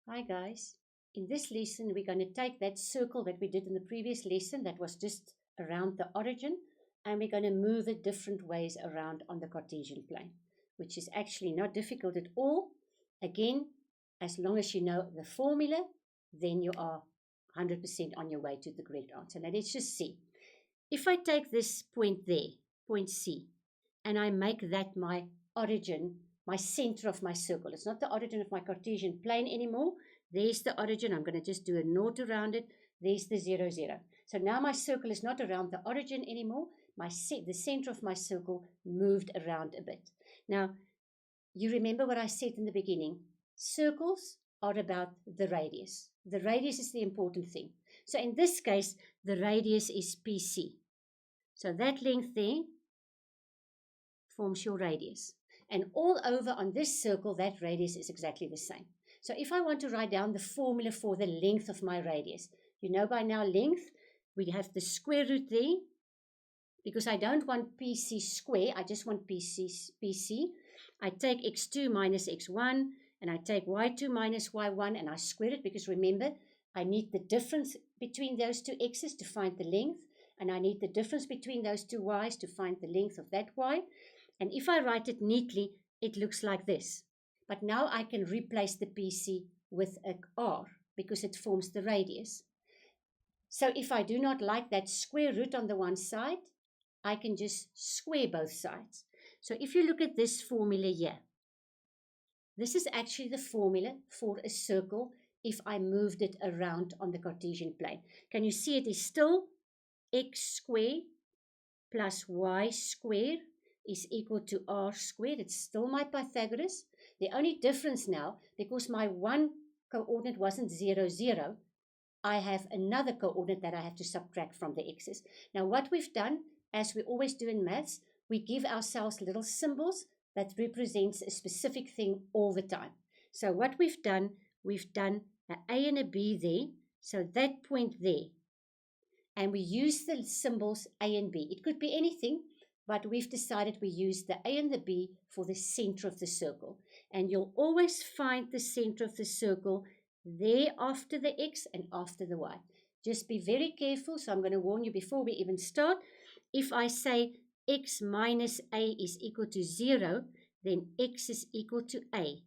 Hi guys, in this lesson we're going to take that circle that we did in the previous lesson that was just around the origin, and we're going to move it different ways around on the Cartesian plane, which is actually not difficult at all. Again, as long as you know the formula, then you are 100% on your way to the correct answer. Now let's just see. If I take this point there, point C, and I make that my origin, my center of my circle. It's not the origin of my Cartesian plane anymore. There's the origin. I'm going to just do a naught around it. There's the 0, 0. So now my circle is not around the origin anymore. The center of my circle moved around a bit. Now, you remember what I said in the beginning. Circles are about the radius. The radius is the important thing. So in this case, the radius is PC. So that length there forms your radius. And all over on this circle, that radius is exactly the same. So if I want to write down the formula for the length of my radius, you know by now length, we have the square root there, because I don't want PC square, I just want PC. I take x2 minus x1, and I take y2 minus y1, and I square it, because remember, I need the difference between those two x's to find the length, and I need the difference between those two y's to find the length of that y. And if I write it neatly, it looks like this. But now I can replace the PC with a r, because it forms the radius. So if I do not like that square root on the one side, I can just square both sides. So if you look at this formula here, this is actually the formula for a circle if I moved it around on the Cartesian plane. Can you see it is still x squared plus y squared is equal to r squared. It's still my Pythagoras. The only difference now, because my one coordinate wasn't 0, 0, I have another coordinate that I have to subtract from the x's. Now what we've done, as we always do in maths, we give ourselves little symbols that represents a specific thing all the time. So what we've done an A and a B there, so that point there. And we use the symbols A and B. It could be anything, but we've decided we use the A and the B for the center of the circle. And you'll always find the center of the circle there after the X and after the Y. Just be very careful. So I'm going to warn you before we even start. If I say X minus A is equal to 0, then X is equal to A.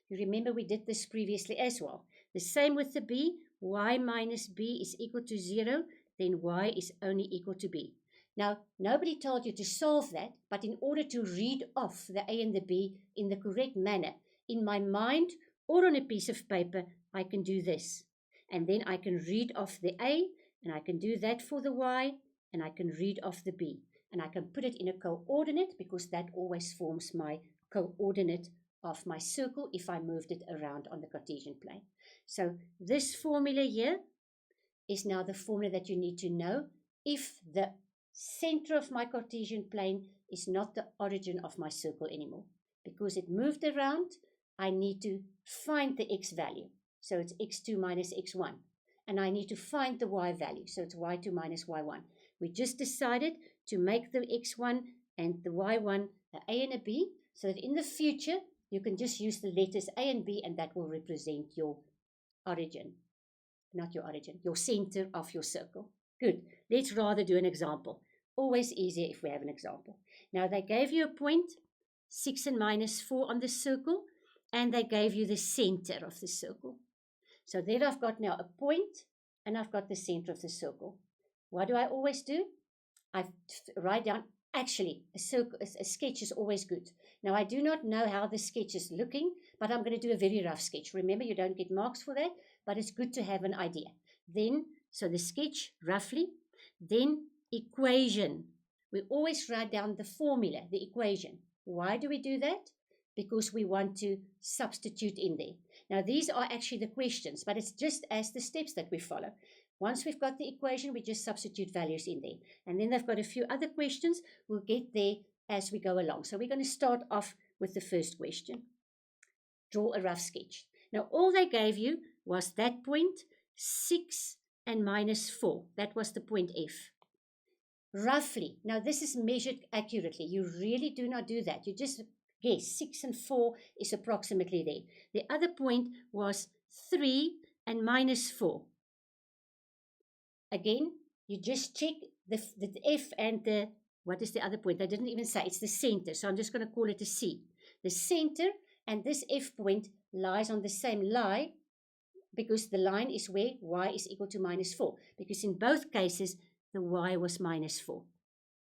You remember we did this previously as well. The same with the B. Y minus B is equal to 0, then Y is only equal to B. Now, nobody told you to solve that, but in order to read off the A and the B in the correct manner, in my mind or on a piece of paper, I can do this. And then I can read off the A, and I can do that for the Y, and I can read off the B. And I can put it in a coordinate, because that always forms my coordinate of my circle if I moved it around on the Cartesian plane. So this formula here is now the formula that you need to know if the center of my Cartesian plane is not the origin of my circle anymore. Because it moved around, I need to find the x value. So it's x2 minus x1. And I need to find the y value. So it's y2 minus y1. We just decided to make the x1 and the y1 an A and a B, so that in the future, you can just use the letters A and B, and that will represent your origin. Not your origin, your center of your circle. Good. Let's rather do an example. Always easier if we have an example. Now, they gave you a point, 6 and minus 4 on the circle, and they gave you the center of the circle. So there I've got now a point, and I've got the center of the circle. What do I always do? I write down, actually, a sketch is always good. Now, I do not know how the sketch is looking, but I'm going to do a very rough sketch. Remember, you don't get marks for that, but it's good to have an idea. Then, so the sketch, roughly. Then, equation. We always write down the formula, the equation. Why do we do that? Because we want to substitute in there. Now, these are actually the questions, but it's just as the steps that we follow. Once we've got the equation, we just substitute values in there. And then they've got a few other questions. We'll get there as we go along. So we're going to start off with the first question. Draw a rough sketch. Now, all they gave you was that point, 6 and minus 4. That was the point F. Roughly. Now, this is measured accurately. You really do not do that. You just guess 6 and 4 is approximately there. The other point was 3 and minus 4. Again, you just check the F and the, what is the other point? I didn't even say, it's the center, so I'm just going to call it a C. The center and this F point lies on the same line, because the line is where y is equal to minus 4, because in both cases, the y was minus 4.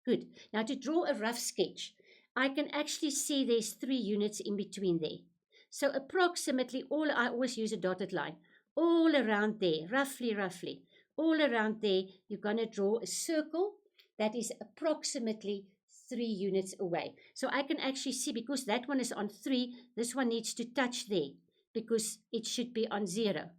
Good. Now to draw a rough sketch, I can actually see there's 3 units in between there. So approximately I always use a dotted line, all around there, roughly, all around there, you're going to draw a circle that is approximately 3 units away. So I can actually see, because that one is on 3, this one needs to touch there, because it should be on 0.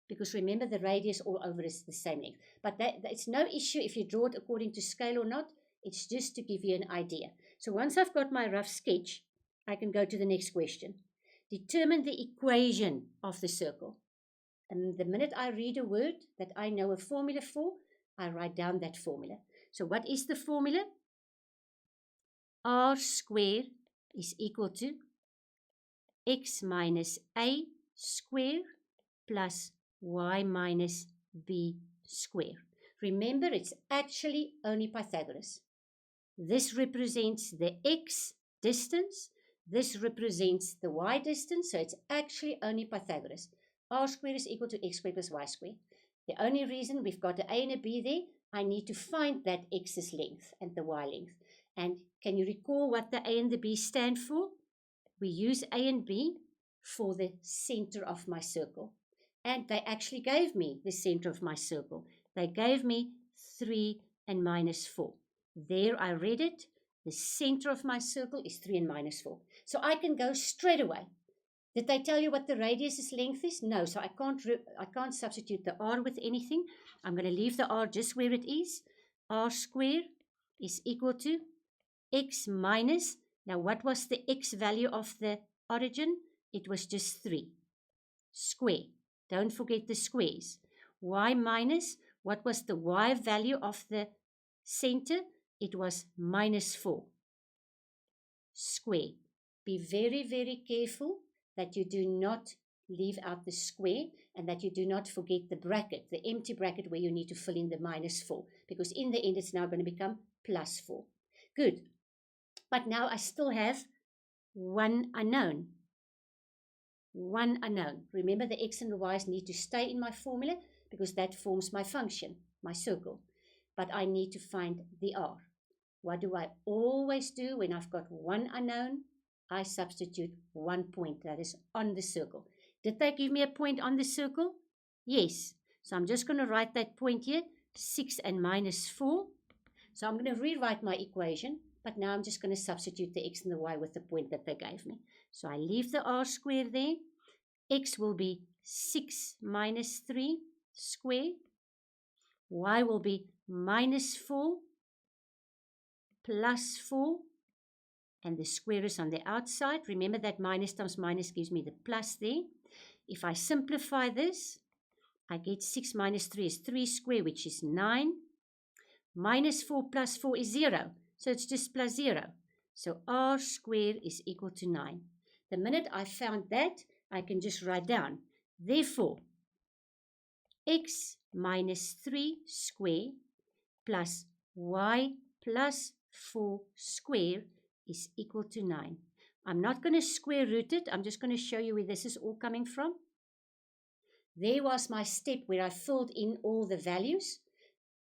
Because remember, the radius all over is the same length. But it's no issue if you draw it according to scale or not. It's just to give you an idea. So once I've got my rough sketch, I can go to the next question. Determine the equation of the circle. And the minute I read a word that I know a formula for, I write down that formula. So what is the formula? R squared is equal to x minus a squared plus y minus b squared. Remember, it's actually only Pythagoras. This represents the x distance. This represents the y distance. So it's actually only Pythagoras. R squared is equal to x squared plus y squared. The only reason we've got an a and a b there, I need to find that x's length and the y length. And can you recall what the a and the b stand for? We use a and b for the center of my circle. And they actually gave me the center of my circle. They gave me 3 and minus 4. There I read it. The center of my circle is 3 and minus 4. So I can go straight away. Did they tell you what the radius's length is? No, so I can't substitute the r with anything. I'm going to leave the r just where it is. R squared is equal to x minus, now what was the x value of the origin? It was just 3. Square. Don't forget the squares. Y minus, what was the y value of the center? It was minus 4. Square. Be very, very careful that you do not leave out the square and that you do not forget the bracket, the empty bracket where you need to fill in the minus 4, because in the end it's now going to become plus 4. Good. But now I still have one unknown. One unknown. Remember, the x and the y's need to stay in my formula because that forms my function, my circle. But I need to find the r. What do I always do when I've got one unknown? I substitute 1 point that is on the circle. Did they give me a point on the circle? Yes. So I'm just going to write that point here, 6 and minus 4. So I'm going to rewrite my equation, but now I'm just going to substitute the x and the y with the point that they gave me. So I leave the r squared there. X will be 6 minus 3 squared. Y will be minus 4 plus 4. And the square is on the outside. Remember that minus times minus gives me the plus there. If I simplify this, I get 6 minus 3 is 3 squared, which is 9. Minus 4 plus 4 is 0. So it's just plus 0. So r squared is equal to 9. The minute I found that, I can just write down. Therefore, x minus 3 squared plus y plus 4 squared is equal to 9. I'm not going to square root it. I'm just going to show you where this is all coming from. There was my step where I filled in all the values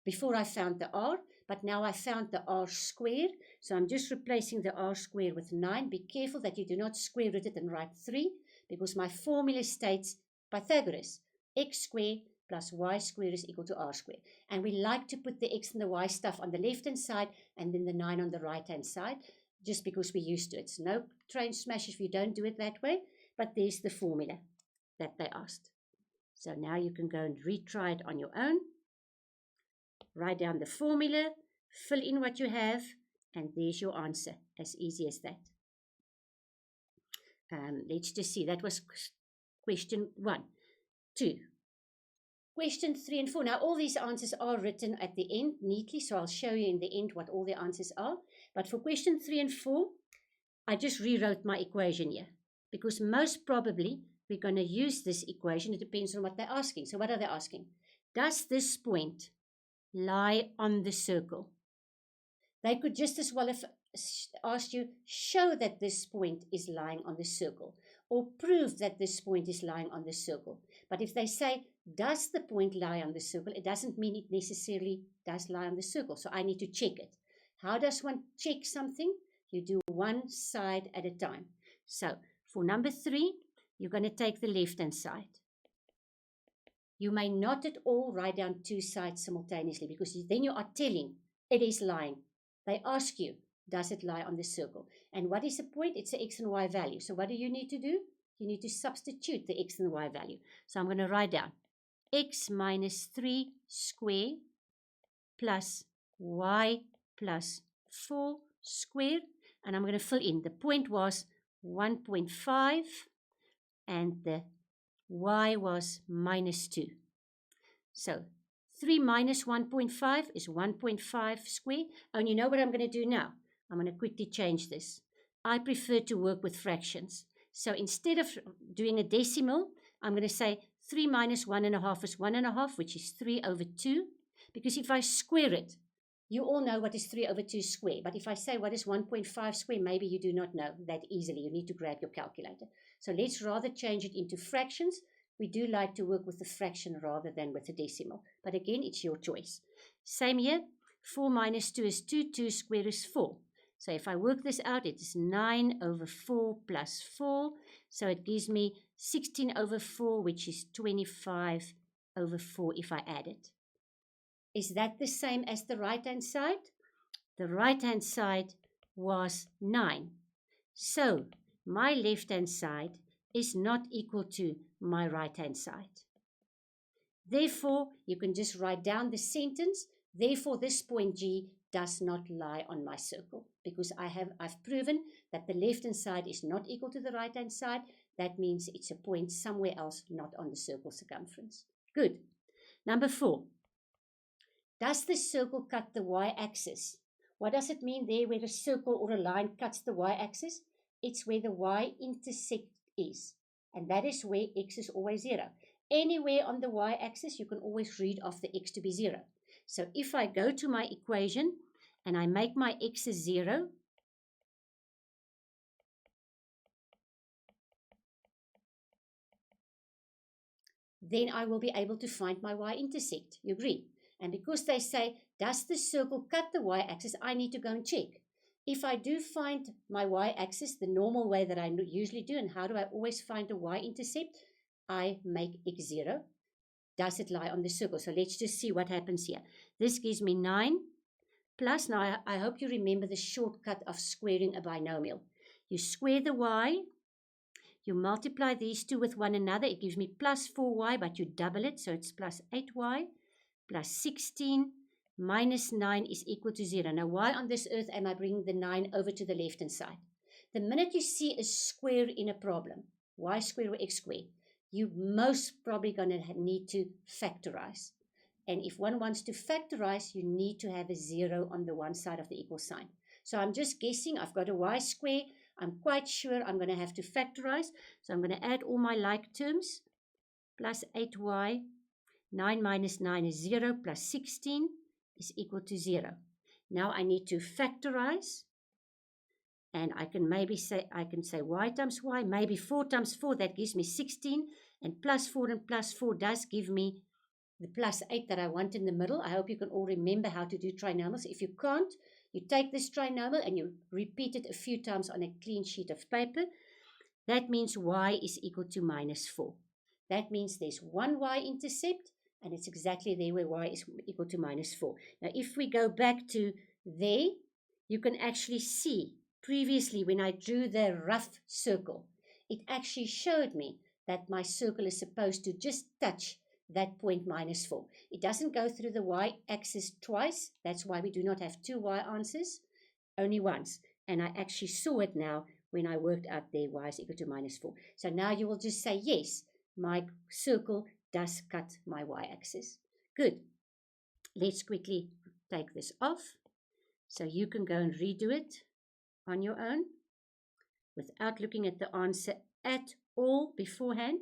before I found the r, but now I found the r squared. So I'm just replacing the r squared with 9. Be careful that you do not square root it and write 3, because my formula states Pythagoras, x squared plus y squared is equal to r squared. And we like to put the x and the y stuff on the left-hand side and then the 9 on the right-hand side, just because we're used to it. It's no train smash if you don't do it that way, but there's the formula that they asked. So now you can go and retry it on your own. Write down the formula, fill in what you have, and there's your answer. As easy as that. Let's just see. That was question 1. 2. Question 3 and 4. Now, all these answers are written at the end neatly, so I'll show you in the end what all the answers are. But for question 3 and 4, I just rewrote my equation here, because most probably we're going to use this equation. It depends on what they're asking. So what are they asking? Does this point lie on the circle? They could just as well have asked you, show that this point is lying on the circle, or prove that this point is lying on the circle. But if they say, does the point lie on the circle, it doesn't mean it necessarily does lie on the circle. So I need to check it. How does one check something? You do one side at a time. So for number 3, you're going to take the left-hand side. You may not at all write down 2 sides simultaneously, because then you are telling it is lying. They ask you, does it lie on the circle? And what is the point? It's an x and y value. So what do you need to do? You need to substitute the x and y value. So I'm going to write down x minus 3 squared plus y plus 4 squared. And I'm going to fill in. The point was 1.5 and the y was minus 2. So 3 minus 1.5 is 1.5 squared. And you know what I'm going to do now? I'm going to quickly change this. I prefer to work with fractions. So instead of doing a decimal, I'm going to say 3 minus 1.5 is 1.5, which is 3 over 2. Because if I square it, you all know what is 3 over 2 square. But if I say what is 1.5 square, maybe you do not know that easily. You need to grab your calculator. So let's rather change it into fractions. We do like to work with the fraction rather than with the decimal. But again, it's your choice. Same here. 4 minus 2 is 2. 2 squared is 4. So if I work this out, it is 9 over 4 plus 4. So it gives me 16 over 4, which is 25 over 4 if I add it. Is that the same as the right-hand side? The right-hand side was 9. So my left-hand side is not equal to my right-hand side. Therefore, you can just write down the sentence. Therefore, this point G does not lie on my circle, because I've proven that the left-hand side is not equal to the right-hand side. That means it's a point somewhere else, not on the circle circumference. Good. Number 4. Does the circle cut the y-axis? What does it mean there where a circle or a line cuts the y-axis? It's where the y-intercept is. And that is where x is always 0. Anywhere on the y-axis, you can always read off the x to be 0. So if I go to my equation and I make my x as 0, then I will be able to find my y-intercept. You agree? And because they say, does the circle cut the y-axis, I need to go and check. If I do find my y-axis the normal way that I usually do, and how do I always find a y-intercept? I make x 0. Does it lie on the circle? So let's just see what happens here. This gives me 9 plus, now I hope you remember the shortcut of squaring a binomial. You square the y, you multiply these two with one another, it gives me plus 4y, but you double it, so it's plus 8y. Plus 16 minus 9 is equal to 0. Now, why on this earth am I bringing the 9 over to the left-hand side? The minute you see a square in a problem, y squared or x squared, you most probably going to need to factorize. And if one wants to factorize, you need to have a 0 on the one side of the equal sign. So I'm just guessing. I've got a y squared. I'm quite sure I'm going to have to factorize. So I'm going to add all my like terms. Plus 8y. 9 minus 9 is 0, plus 16 is equal to 0. Now I need to factorize, and I can say y times y, maybe 4 times 4, that gives me 16, and plus 4 does give me the plus 8 that I want in the middle. I hope you can all remember how to do trinomials. If you can't, you take this trinomial and you repeat it a few times on a clean sheet of paper. That means y is equal to minus 4. That means there's one y-intercept, and it's exactly there where y is equal to minus 4. Now, if we go back to there, you can actually see previously when I drew the rough circle, it actually showed me that my circle is supposed to just touch that point minus 4. It doesn't go through the y-axis twice. That's why we do not have 2 y answers, only once. And I actually saw it now when I worked out there y is equal to minus 4. So now you will just say, yes, my circle does cut my y-axis. Good. Let's quickly take this off so you can go and redo it on your own without looking at the answer at all beforehand.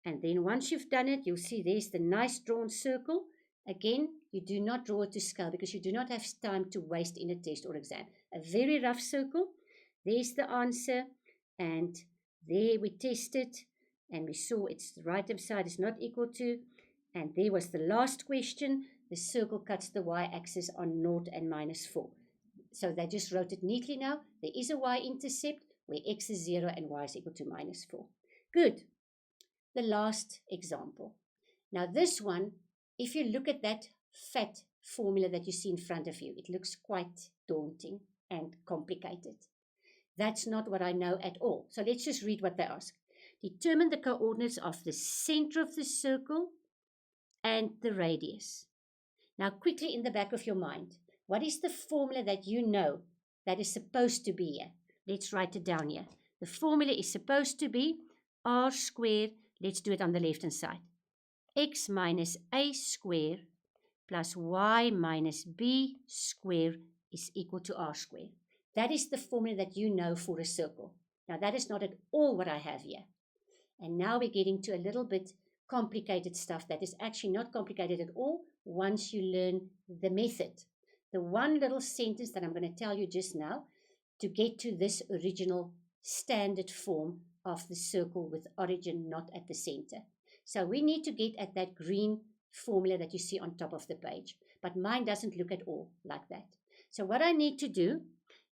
And then once you've done it, you'll see there's the nice drawn circle. Again, you do not draw it to scale because you do not have time to waste in a test or exam. A very rough circle. There's the answer. And there we tested. And we saw it's the right-hand side is not equal to. And there was the last question. The circle cuts the y-axis on 0 and minus 4. So they just wrote it neatly now. There is a y-intercept where x is 0 and y is equal to minus 4. Good. The last example. Now this one, if you look at that fat formula that you see in front of you, it looks quite daunting and complicated. That's not what I know at all. So let's just read what they ask. Determine the coordinates of the center of the circle and the radius. Now quickly in the back of your mind, what is the formula that you know that is supposed to be here? Let's write it down here. The formula is supposed to be r squared. Let's do it on the left-hand side. X minus a squared plus y minus b squared is equal to r squared. That is the formula that you know for a circle. Now, that is not at all what I have here. And now we're getting to a little bit complicated stuff that is actually not complicated at all once you learn the method. The one little sentence that I'm going to tell you just now to get to this original standard form of the circle with origin not at the center. So we need to get at that green formula that you see on top of the page. But mine doesn't look at all like that. So what I need to do,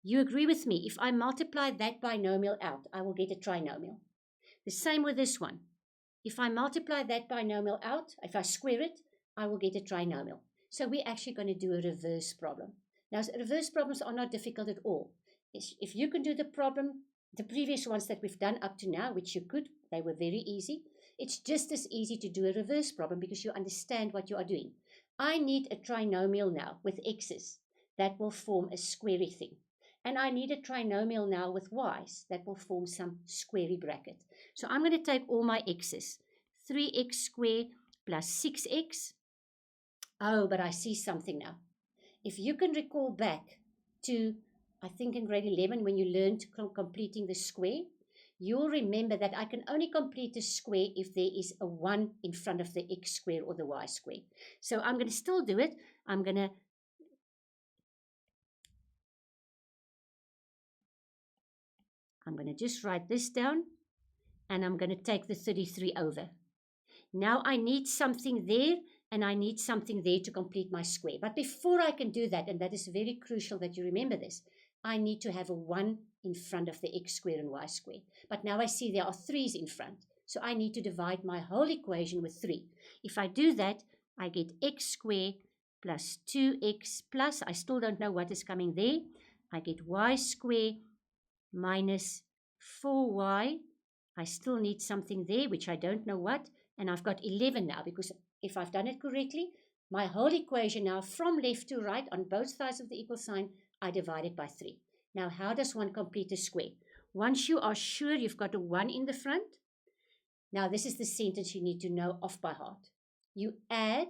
you agree with me, if I multiply that binomial out, I will get a trinomial. The same with this one. If I multiply that binomial out, if I square it, I will get a trinomial. So we're actually going to do a reverse problem. Now, reverse problems are not difficult at all. If you can do the problem, the previous ones that we've done up to now, which you could, they were very easy. It's just as easy to do a reverse problem because you understand what you are doing. I need a trinomial now with x's that will form a squarey thing. And I need a trinomial now with y's that will form some squarey bracket. So I'm going to take all my x's. 3x squared plus 6x. Oh, but I see something now. If you can recall back to, I think in grade 11 when you learned completing the square, you'll remember that I can only complete a square if there is a 1 in front of the x square or the y square. So I'm going to still do it. I'm going to just write this down, and I'm going to take the 33 over. Now I need something there, and I need something there to complete my square. But before I can do that, and that is very crucial that you remember this, I need to have a 1 in front of the x square and y square. But now I see there are 3's in front. So I need to divide my whole equation with 3. If I do that, I get x squared plus 2x plus, I still don't know what is coming there. I get y squared minus 4y. I still need something there, which I don't know what. And I've got 11 now, because if I've done it correctly, my whole equation now from left to right on both sides of the equal sign, I divide it by 3. Now, how does one complete a square? Once you are sure you've got a 1 in the front, now this is the sentence you need to know off by heart. You add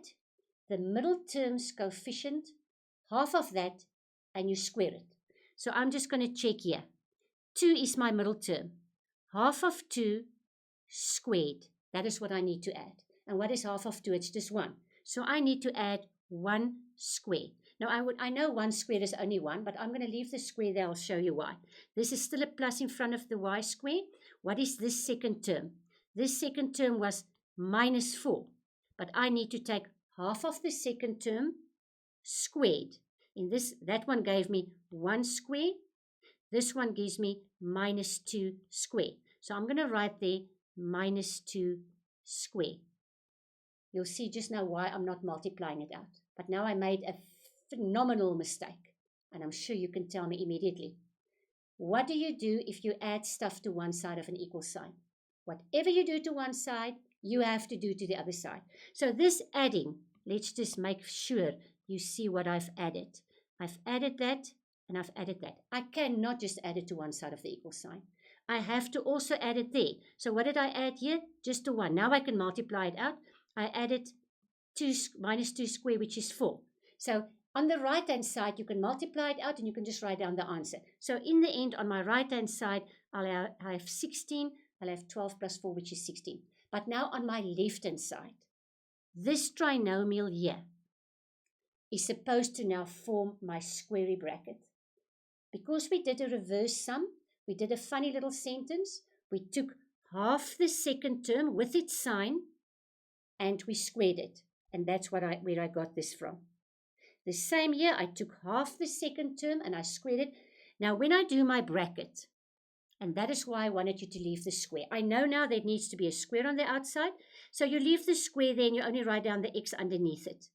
the middle term's coefficient, half of that, and you square it. So I'm just going to check here. 2 is my middle term. Half of 2 squared. That is what I need to add. And what is half of 2? It's just 1. So I need to add 1 square. Now, I know 1 square is only 1, but I'm going to leave the square there. I'll show you why. This is still a plus in front of the y square. What is this second term? This second term was minus 4. But I need to take half of the second term squared. That one gave me 1 square. This one gives me minus 2 square. So I'm going to write there minus 2 square. You'll see just now why I'm not multiplying it out. But now I made a phenomenal mistake. And I'm sure you can tell me immediately. What do you do if you add stuff to one side of an equal sign? Whatever you do to one side, you have to do to the other side. So this adding, let's just make sure you see what I've added. I've added that. And I've added that. I cannot just add it to one side of the equal sign. I have to also add it there. So what did I add here? Just to 1. Now I can multiply it out. I added minus 2 square, which is 4. So on the right-hand side, you can multiply it out and you can just write down the answer. So in the end, on my right-hand side, I have 16 I'll have 12 plus 4, which is 16. But now on my left-hand side, this trinomial here is supposed to now form my squarey bracket. Because we did a reverse sum, we did a funny little sentence. We took half the second term with its sign and we squared it. And that's where I got this from. The same here, I took half the second term and I squared it. Now, when I do my bracket, and that is why I wanted you to leave the square. I know now there needs to be a square on the outside. So you leave the square there and you only write down the x underneath it.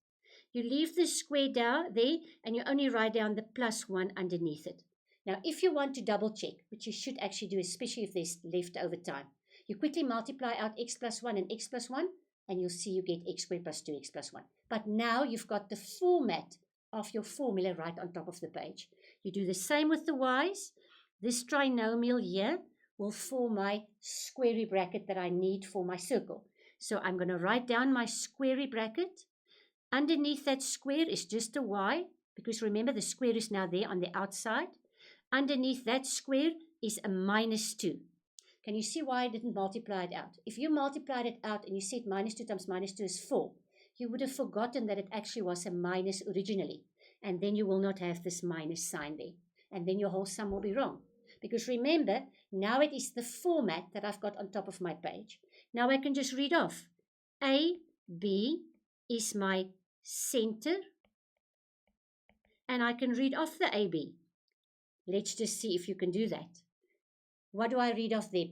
You leave the square down there and you only write down the plus 1 underneath it. Now, if you want to double check, which you should actually do, especially if there's leftover time, you quickly multiply out x plus 1 and x plus 1, and you'll see you get x squared plus 2x plus 1. But now you've got the format of your formula right on top of the page. You do the same with the y's. This trinomial here will form my squarey bracket that I need for my circle. So I'm going to write down my squarey bracket. Underneath that square is just a y, because remember the square is now there on the outside. Underneath that square is a minus 2. Can you see why I didn't multiply it out? If you multiplied it out and you said minus 2 times minus 2 is 4, you would have forgotten that it actually was a minus originally. And then you will not have this minus sign there. And then your whole sum will be wrong. Because remember, now it is the format that I've got on top of my page. Now I can just read off. A, B is my center. And I can read off the AB. Let's just see if you can do that. What do I read off there?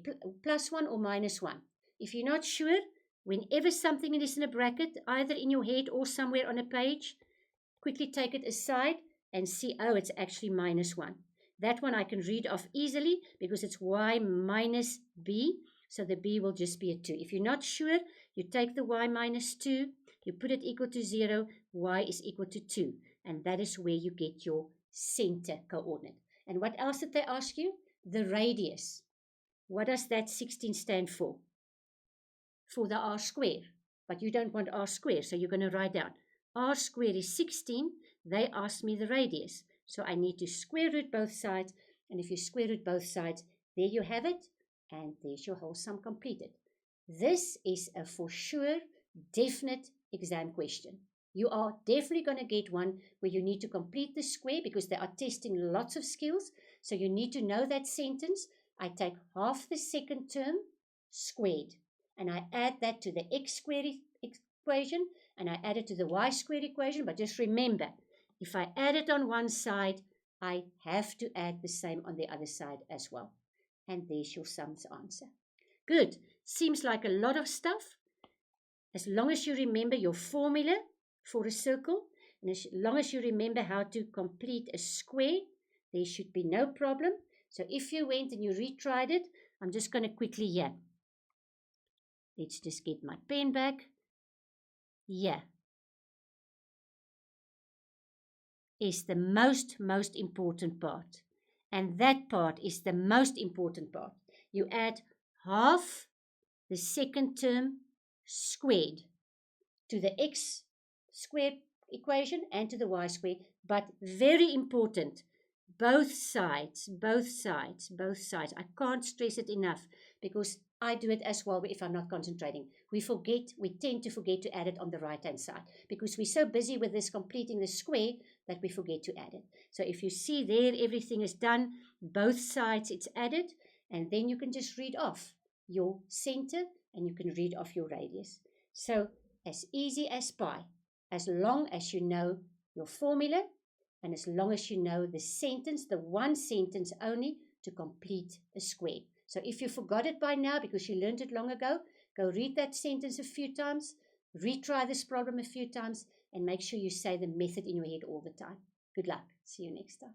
Plus 1 or minus 1? If you're not sure, whenever something is in a bracket, either in your head or somewhere on a page, quickly take it aside and see, oh, it's actually minus 1. That one I can read off easily because it's y minus b, so the b will just be a 2. If you're not sure, you take the y minus 2, you put it equal to 0, y is equal to 2, and that is where you get your center coordinate. And what else did they ask you? The radius. What does that 16 stand for? For the r square. But you don't want r square, so you're going to write down r square is 16. They asked me the radius. So I need to square root both sides. And if you square root both sides, there you have it. And there's your whole sum completed. This is a for sure, definite exam question. You are definitely going to get one where you need to complete the square because they are testing lots of skills. So you need to know that sentence. I take half the second term squared and I add that to the x squared equation and I add it to the y squared equation. But just remember, if I add it on one side, I have to add the same on the other side as well. And there's your sum's answer. Good. Seems like a lot of stuff. As long as you remember your formula for a circle, and as long as you remember how to complete a square, there should be no problem. So if you went and you retried it, I'm just going to quickly here. Let's just get my pen back. Here is the most important part. And that part is the most important part. You add half the second term squared to the x squared equation and to the y squared. But very important, both sides. I can't stress it enough because I do it as well if I'm not concentrating. We tend to forget to add it on the right-hand side because we're so busy with this completing the square that we forget to add it. So if you see there, everything is done, both sides it's added, and then you can just read off your center and you can read off your radius. So as easy as pie, as long as you know your formula and as long as you know the sentence, the one sentence only to complete a square. So if you forgot it by now because you learned it long ago, go read that sentence a few times, retry this problem a few times, and make sure you say the method in your head all the time. Good luck. See you next time.